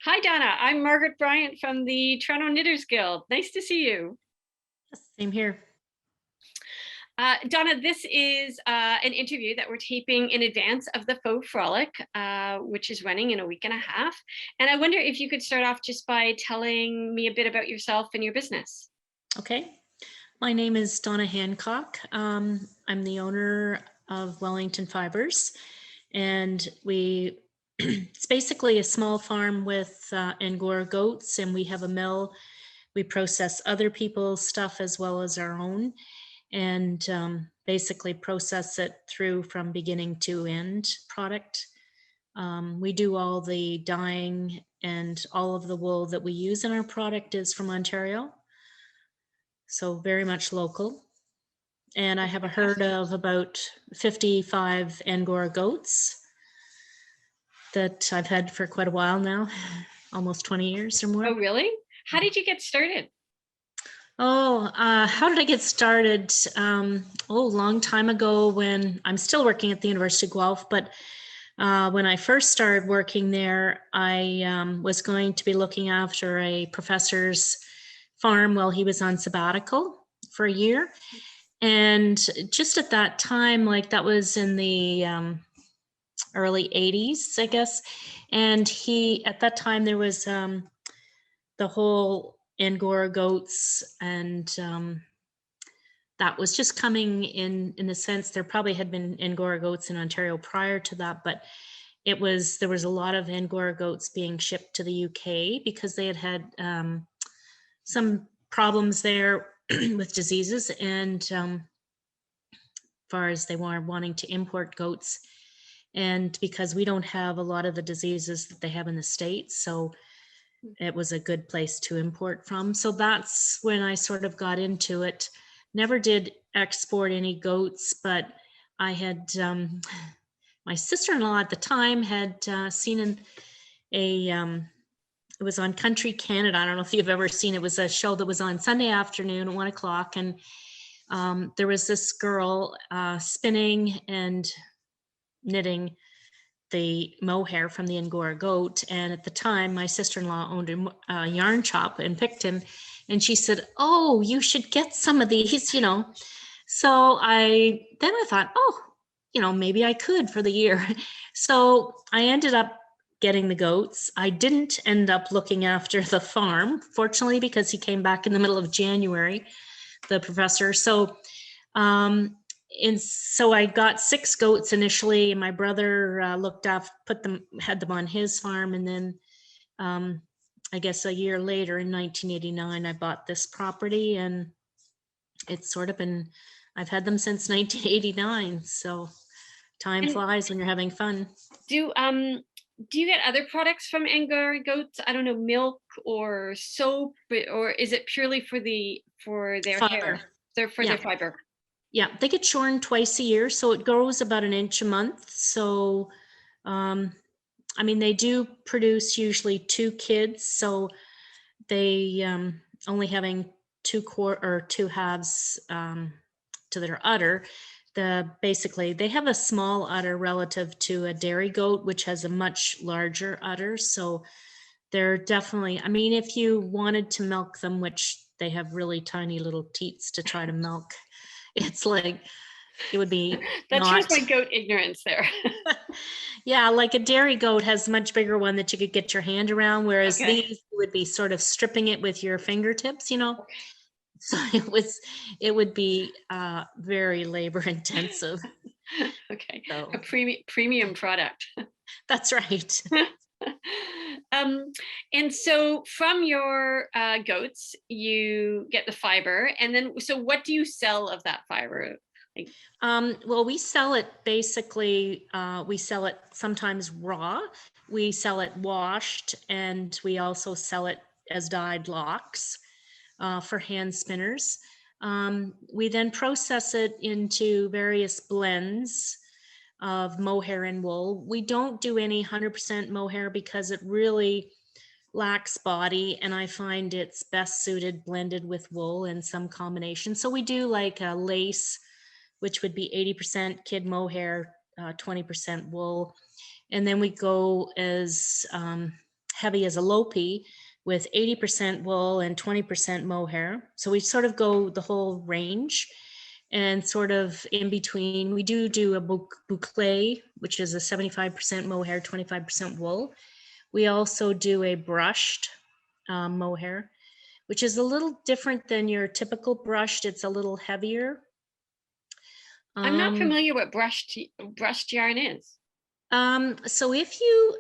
Hi, Donna. I'm Margaret Bryant from the Toronto Knitters Guild. Nice to see you. Same here. Donna, this is an interview that we're taping in advance of the Faux Frolic, which is running in a week and a half. And I wonder if you could start off just by telling me a bit about yourself and your business. Okay. My name is Donna Hancock. I'm the owner of Wellington Fibres, and it's basically a small farm with Angora goats, and we have a mill. We process other people's stuff as well as our own, and basically process it through from beginning to end product. We do all the dyeing, and all of the wool that we use in our product is from Ontario. So very much local. And I have a herd of about 55 Angora goats that I've had for quite a while now, almost 20 years or more. Oh, really? How did you get started? How did I get started? Long time ago when I'm still working at the University of Guelph, but when I first started working there, I was going to be looking after a professor's farm while he was on sabbatical for a year. And just at that time, like that was in the early 80s, I guess. And at that time, there was the whole Angora goats, and that was just coming in a sense. There probably had been Angora goats in Ontario prior to that, but there was a lot of Angora goats being shipped to the UK because they had some problems there with diseases, and far as they were wanting to import goats, and because we don't have a lot of the diseases that they have in the States, so it was a good place to import from. So that's when I sort of got into it. Never did export any goats, but I had my sister-in-law at the time had seen it was on Country Canada. I don't know if you've ever seen it. It was a show that was on Sunday afternoon at 1 o'clock. And there was this girl spinning and knitting the mohair from the Angora goat. And at the time, my sister-in-law owned a yarn shop in Picton. And she said, "Oh, you should get some of these, So I thought, maybe I could for the year. So I ended up getting the goats. I didn't end up looking after the farm, fortunately, because he came back in the middle of January, the professor. So I got 6 goats initially, and my brother had them on his farm. And then I guess a year later in 1989, I bought this property, and it's sort of I've had them since 1989. So time flies when you're having fun. Do you get other products from Angora goats? I don't know, milk or soap, or is it purely for their fiber. hair? Their fiber. Yeah, they get shorn twice a year, so it grows about an inch a month. So, they do produce usually 2 kids, so they only having 2 halves to their udder. Basically, they have a small udder relative to a dairy goat, which has a much larger udder. So they're definitely, if you wanted to milk them, which they have really tiny little teats to try to milk, it's like, it would be that shows my goat ignorance there. Yeah, like a dairy goat has a much bigger one that you could get your hand around, whereas these would be sort of stripping it with your fingertips, So it would be very labor intensive. Okay, so. A premium product. That's right. And so from your goats, you get the fiber, and then so what do you sell of that fiber? Well, we sell it basically. We sell it sometimes raw. We sell it washed, and we also sell it as dyed locks for hand spinners. We then process it into various blends of mohair and wool. We don't do any 100% mohair because it really lacks body, and I find it's best suited blended with wool in some combination. So we do like a lace, which would be 80% kid mohair, 20% wool. And then we go as heavy as a lopie with 80% wool and 20% mohair. So we sort of go the whole range, and sort of in between, we do a boucle, which is a 75% mohair, 25% wool. We also do a brushed mohair, which is a little different than your typical brushed. It's a little heavier. I'm not familiar what brushed yarn is. So if you,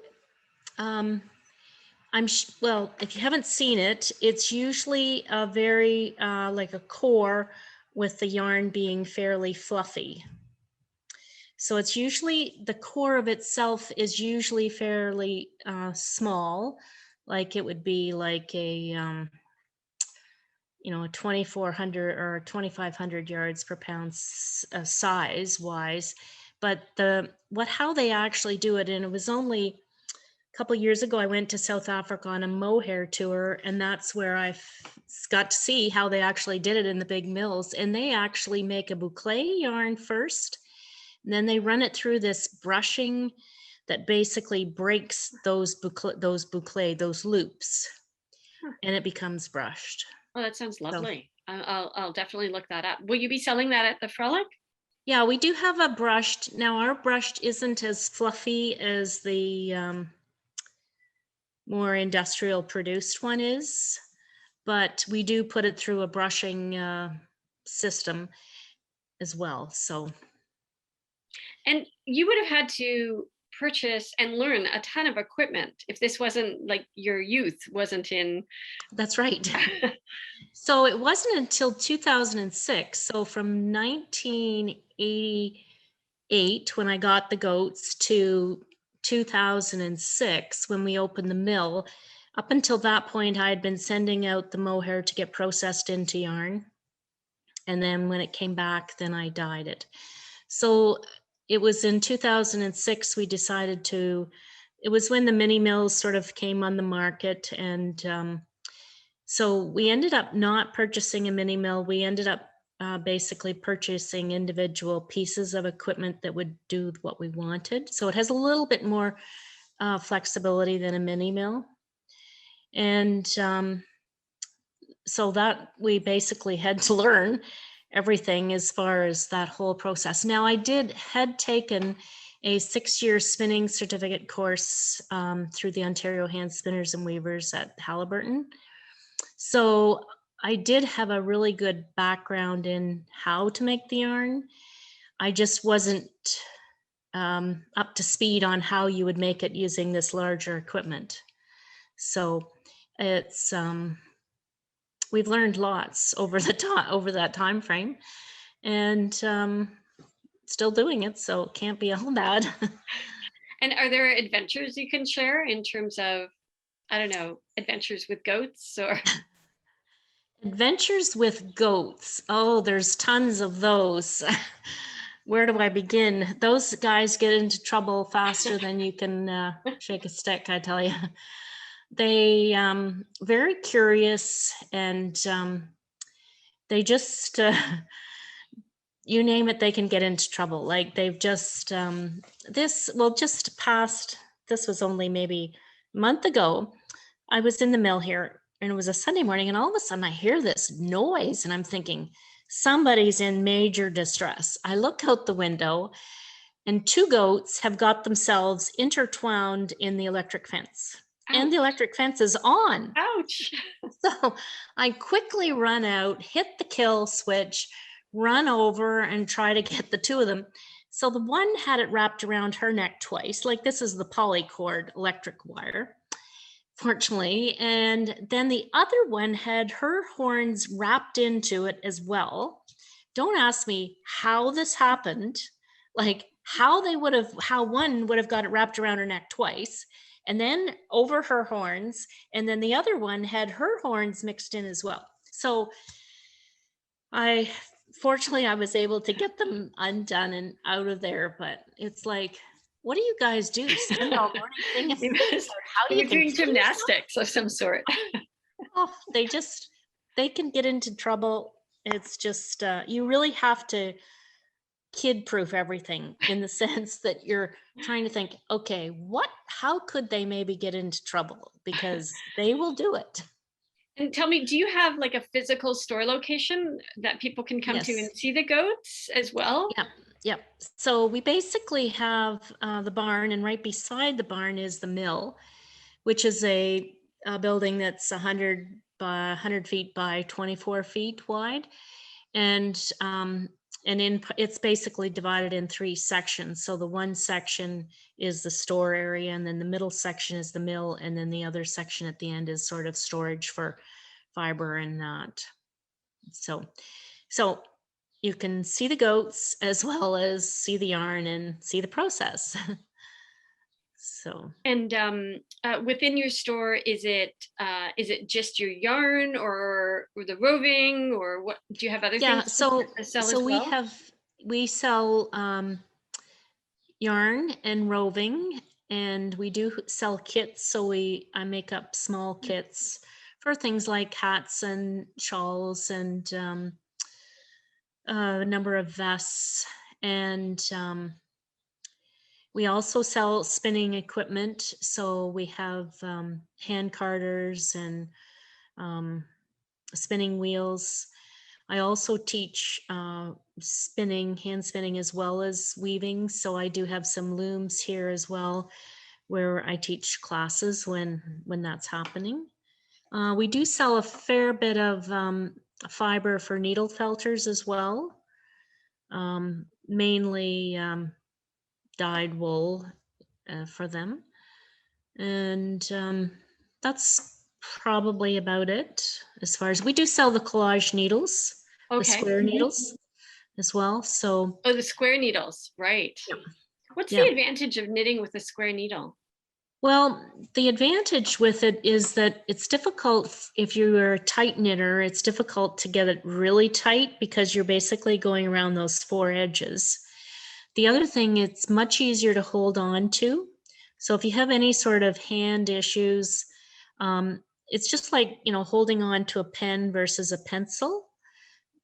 well, if you haven't seen it, it's usually a very like a core with the yarn being fairly fluffy. So it's usually, the core of itself is usually fairly small, like it would be like a, you know, 2,400 or 2,500 yards per pound size wise. But how they actually do it, and it was only a couple of years ago, I went to South Africa on a mohair tour, and that's where I got to see how they actually did it in the big mills. And they actually make a boucle yarn first, and then they run it through this brushing that basically breaks those loops, and it becomes brushed. Oh, that sounds lovely. So, I'll definitely look that up. Will you be selling that at the Frolic? Yeah, we do have a brushed. Now our brushed isn't as fluffy as the more industrial produced one is, but we do put it through a brushing system as well. So, and you would have had to purchase and learn a ton of equipment if this wasn't like your youth wasn't in. That's right. So it wasn't until 2006. So from 1988, when I got the goats, to 2006, when we opened the mill. Up until that point, I had been sending out the mohair to get processed into yarn. And then when it came back, then I dyed it. So it was in 2006, we decided to, it was when the mini mills sort of came on the market. And so we ended up not purchasing a mini mill. We ended up basically purchasing individual pieces of equipment that would do what we wanted. So it has a little bit more flexibility than a mini mill. And so that we basically had to learn everything as far as that whole process. Now I had taken a 6-year spinning certificate course through the Ontario Hand Spinners and Weavers at Haliburton. So I did have a really good background in how to make the yarn. I just wasn't up to speed on how you would make it using this larger equipment. So it's we've learned lots over that time frame, and still doing it, so it can't be all bad. And are there adventures you can share in terms of, I don't know, adventures with goats or? Adventures with goats. Oh, there's tons of those. Where do I begin? Those guys get into trouble faster than you can shake a stick, I tell you. They very curious, and they just you name it, they can get into trouble. Like they've just this was only maybe a month ago. I was in the mill here, and it was a Sunday morning, and all of a sudden I hear this noise, and I'm thinking somebody's in major distress. I look out the window, and 2 goats have got themselves intertwined in the electric fence. Ouch. And the electric fence is on. Ouch. So I quickly run out, hit the kill switch, run over and try to get the 2 of them. So the one had it wrapped around her neck twice, like this is the polycord electric wire, fortunately. And then the other one had her horns wrapped into it as well. Don't ask me how this happened, like how one would have got it wrapped around her neck twice, and then over her horns, and then the other one had her horns mixed in as well. So fortunately I was able to get them undone and out of there, but it's like, what do you guys do? Stand all morning thing? How do you doing gymnastics of some sort? Oh, they can get into trouble. It's just you really have to kid-proof everything in the sense that you're trying to think, okay, how could they maybe get into trouble? Because they will do it. And tell me, do you have like a physical store location that people can come to and Yes. see the goats as well? Yep. Yep. So we basically have the barn, and right beside the barn is the mill, which is a building that's 100 feet by 24 feet wide. And it's basically divided in three sections. So the one section is the store area, and then the middle section is the mill, and then the other section at the end is sort of storage for fiber and that. So you can see the goats as well as see the yarn and see the process. So And within your store, is it just your yarn or the roving, or what? Do you have other yeah, things so to sell so as well? we sell yarn and roving, and we do sell kits. So I make up small kits for things like hats and shawls and a number of vests. And we also sell spinning equipment. So we have hand carders and um, spinning wheels. I also teach spinning, hand spinning, as well as weaving. So I do have some looms here as well, where I teach classes when that's happening. We do sell a fair bit of fiber for needle felters as well, mainly dyed wool for them. And that's probably about it. As far as we do sell the collage needles, the Okay. square needles as well. So Oh, the square needles, right. yeah, What's the yeah. advantage of knitting with a square needle? Well, the advantage with it is that it's difficult if you're a tight knitter, it's difficult to get it really tight because you're basically going around those four edges. The other thing, it's much easier to hold on to. So if you have any sort of hand issues, it's just like, holding on to a pen versus a pencil.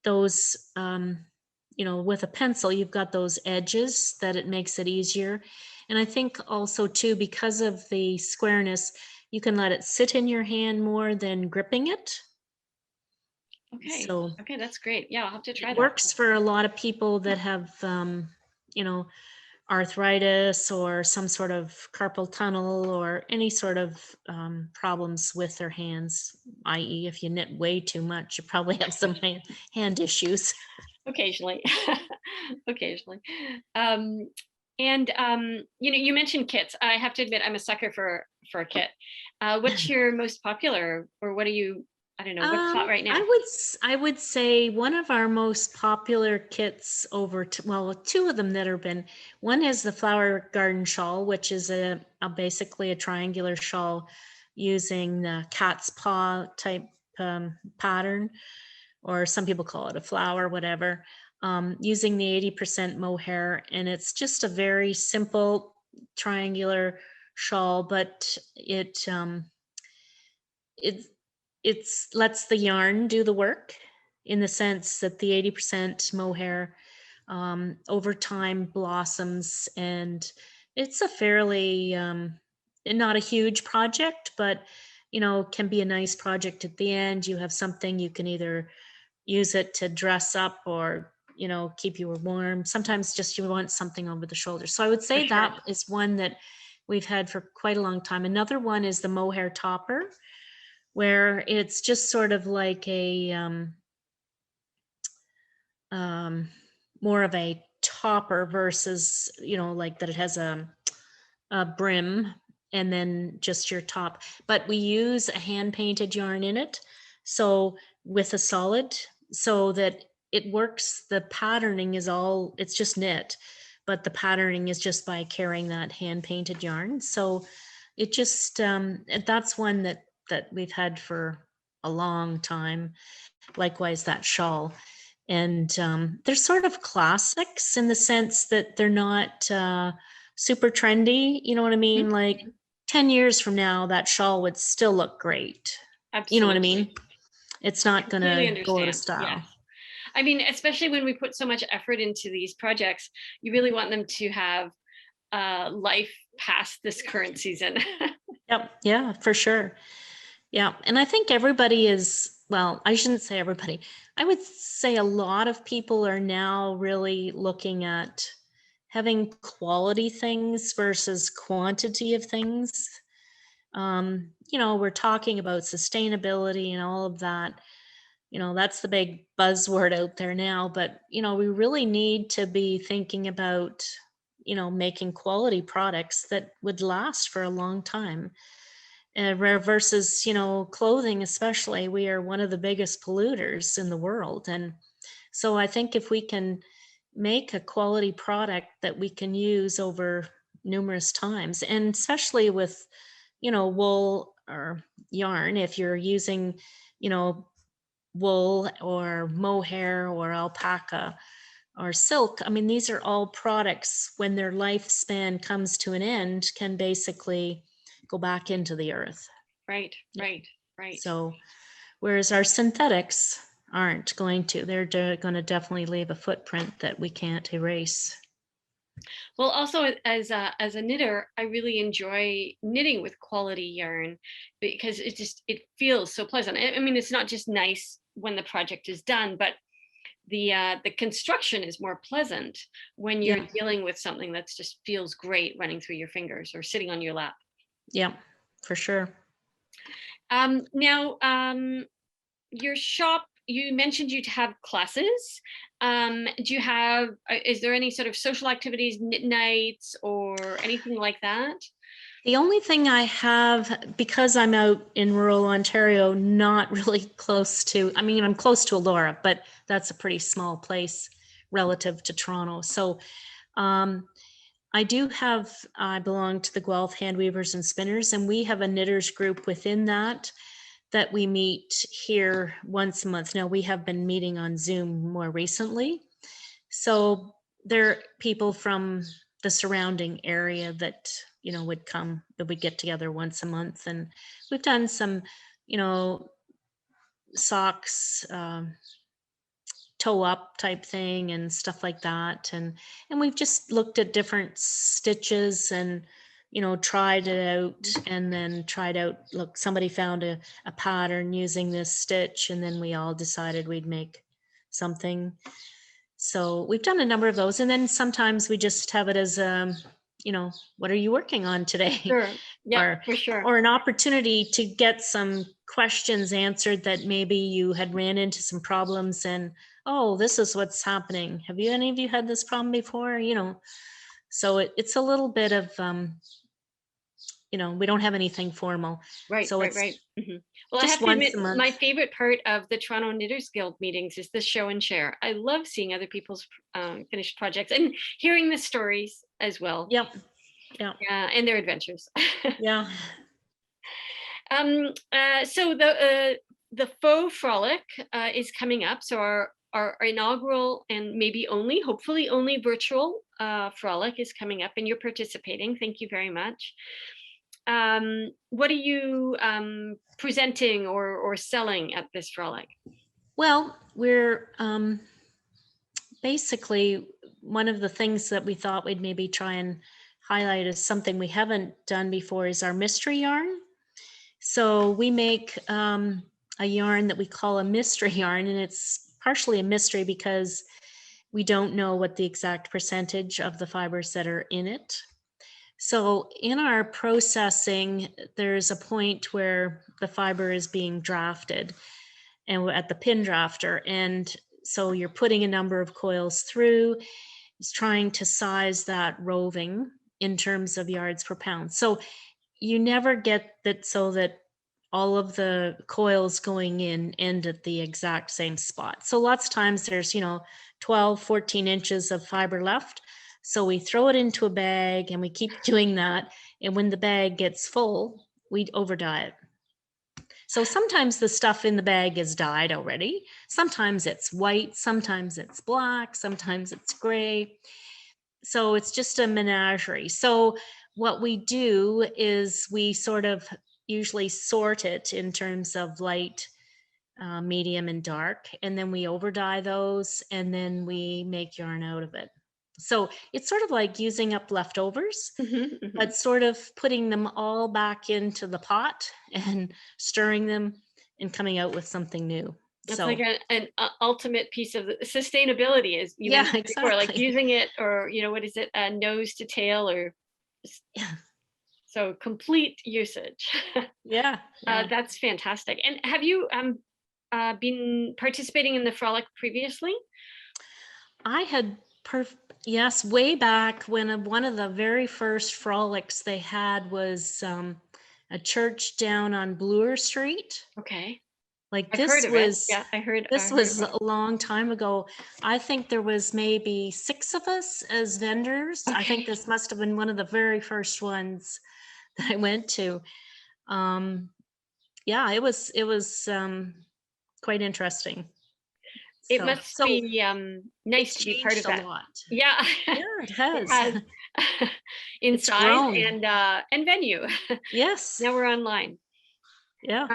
Those, with a pencil, you've got those edges that it makes it easier. And I think also too, because of the squareness, you can let it sit in your hand more than gripping it. Okay. So Okay, that's great. Yeah, I'll have to try it that. works for a lot of people that have, you know, arthritis or some sort of carpal tunnel or any sort of problems with their hands, i.e. if you knit way too much, you probably have some hand issues. Occasionally. Occasionally. Um, and you mentioned kits. I have to admit, I'm a sucker for a kit. What's your most popular, or what are you? I don't know. What's hot right now? I would say one of our most popular kits well, two of them that have been. One is the flower garden shawl, which is basically a triangular shawl using the cat's paw type pattern, or some people call it a flower, whatever. Using the 80% mohair, and it's just a very simple triangular shawl, but it lets the yarn do the work, in the sense that the 80% mohair over time blossoms, and it's a fairly not a huge project, but can be a nice project at the end. You have something, you can either use it to dress up or keep you warm. Sometimes just you want something over the shoulder. So I would For say sure. that is one that we've had for quite a long time. Another one is the mohair topper, where it's just sort of like a more of a topper versus, like that it has a brim and then just your top. But we use a hand painted yarn in it. So with a solid, so that it works, the patterning is it's just knit, but the patterning is just by carrying that hand painted yarn. So it just, that's one that we've had for a long time. Likewise, that shawl. And they're sort of classics in the sense that they're not super trendy. You know what I mean? Mhm. Like 10 years from now, that shawl would still look great. You know what I Absolutely. mean? It's not going Completely to go out of understand. Yes. style. I mean, especially when we put so much effort into these projects, you really want them to have life past this current season. Yep. Yeah, for sure. Yeah. And I think everybody is, well, I shouldn't say everybody. I would say a lot of people are now really looking at having quality things versus quantity of things. We're talking about sustainability and all of that. That's the big buzzword out there now, but, we really need to be thinking about, making quality products that would last for a long time. Versus, clothing, especially, we are one of the biggest polluters in the world. And so I think if we can make a quality product that we can use over numerous times, and especially with, wool or yarn, if you're using, you know, wool or mohair or alpaca or silk, I mean, these are all products when their lifespan comes to an end, can basically go back into the earth. Right, Yeah. right, right. So, whereas our synthetics aren't going to, they're going to definitely leave a footprint that we can't erase. Well, also as a knitter, I really enjoy knitting with quality yarn because it feels so pleasant. I mean, it's not just nice when the project is done, but the construction is more pleasant when you're Yeah. dealing with something that's just feels great running through your fingers or sitting on your lap. Yeah, for sure. Now, your shop, you mentioned you'd have classes. Do you have, is there any sort of social activities, knit nights, or anything like that? The only thing I have, because I'm out in rural Ontario, not really close to, I mean, I'm close to Elora, but that's a pretty small place relative to Toronto. So um, I do have, I belong to the Guelph Hand Weavers and Spinners, and we have a knitters group within that we meet here once a month. Now, we have been meeting on Zoom more recently. So there are people from the surrounding area that, would come, that we get together once a month. And we've done some, socks, toe up type thing and stuff like that. And we've just looked at different stitches and, tried it out, and then tried out, look, somebody found a pattern using this stitch, and then we all decided we'd make something. So we've done a number of those. And then sometimes we just have it as, what are you working on today? Sure. Yeah, or, for sure. or an opportunity to get some questions answered that maybe you had ran into some problems and, oh, this is what's happening. Have you, any of you had this problem before? So it's a little bit of, we don't have anything formal. Right, So right, it's right. Well, I just have to once admit, a month. my favorite part of the Toronto Knitters Guild meetings is the show and share. I love seeing other people's finished projects and hearing the stories as well. Yep. Yeah. And their adventures. Yeah. So the Faux Frolic is coming up. So our inaugural and maybe only, hopefully only virtual frolic is coming up, and you're participating. Thank you very much. What are you presenting or selling at this frolic? Well, we're basically, one of the things that we thought we'd maybe try and highlight as something we haven't done before is our mystery yarn. So we make a yarn that we call a mystery yarn, and it's partially a mystery because we don't know what the exact percentage of the fibers that are in it. So in our processing, there's a point where the fiber is being drafted, and we're at the pin drafter. And so you're putting a number of coils through, it's trying to size that roving in terms of yards per pound. So you never get that so that all of the coils going in end at the exact same spot. So lots of times there's, 12, 14 inches of fiber left. So we throw it into a bag and we keep doing that. And when the bag gets full, we over dye it. So sometimes the stuff in the bag is dyed already. Sometimes it's white, sometimes it's black, sometimes it's gray. So it's just a menagerie. So what we do is we sort of usually sort it in terms of light, medium and dark, and then we over dye those, and then we make yarn out of it. So it's sort of like using up leftovers, Mhm, mhm. but sort of putting them all back into the pot and stirring them and coming out with something new. It's like So an ultimate piece of sustainability, as you yeah, mentioned before, like exactly. using it, or what is it, nose to tail, or s- Yeah, so complete usage. yeah, yeah. That's fantastic. And have you been participating in the frolic previously? I had yes, way back when one of the very first frolics they had was a church down on Bloor Street. Okay, Like I've heard of it. Yeah, I this heard was about it. a long time ago. I think there was maybe 6 of us as vendors. I think Okay. this must have been one of the very first ones that I went to. Um, yeah, it was quite interesting. It So must be nice it's to be part changed of a that. lot. Yeah, Yeah, it it has. has. In It's size grown. and venue. Yes. Now we're online. Yeah.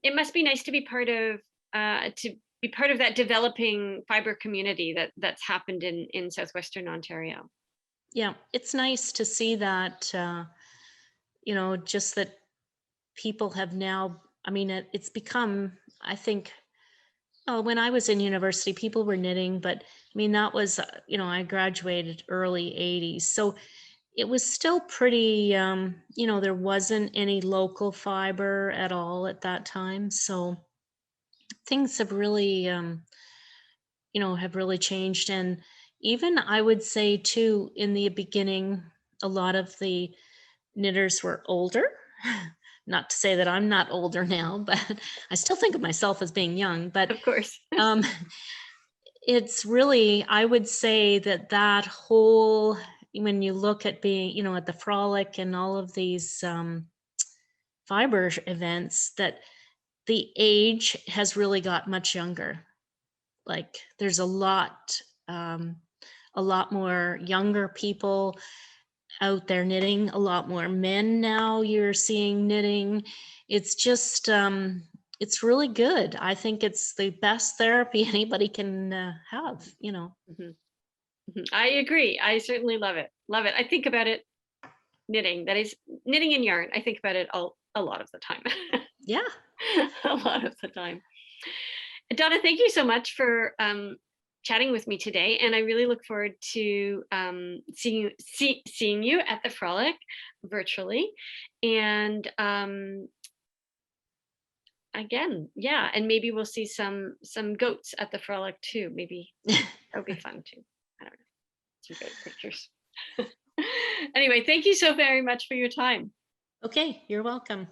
It must be nice to be part of that developing fiber community that's happened in southwestern Ontario. Yeah. It's nice to see that, just that people have now, I mean, it's become, I think, oh, when I was in university, people were knitting, but I mean, that was, I graduated early 80s. So it was still pretty, there wasn't any local fiber at all at that time. So things have really changed. And even I would say too, in the beginning, a lot of the knitters were older. Not to say that I'm not older now, but I still think of myself as being young. But Of course. um, it's really, I would say that whole, when you look at being, at the Frolic and all of these fiber events, that the age has really got much younger. Like there's um, a lot more younger people out there knitting, a lot more men now you're seeing knitting. It's just, it's really good. I think it's the best therapy anybody can have. Mhm, mhm. I agree. I certainly love it. Love it. I think about it knitting. That is knitting and yarn. I think about it a lot of the time. Yeah. A lot of the time. Donna, thank you so much for chatting with me today, and I really look forward to seeing you at the Frolic virtually, and again, yeah, and maybe we'll see some goats at the Frolic too. Maybe that would be fun too. I don't know, some goat pictures. Anyway, thank you so very much for your time. Okay, you're welcome.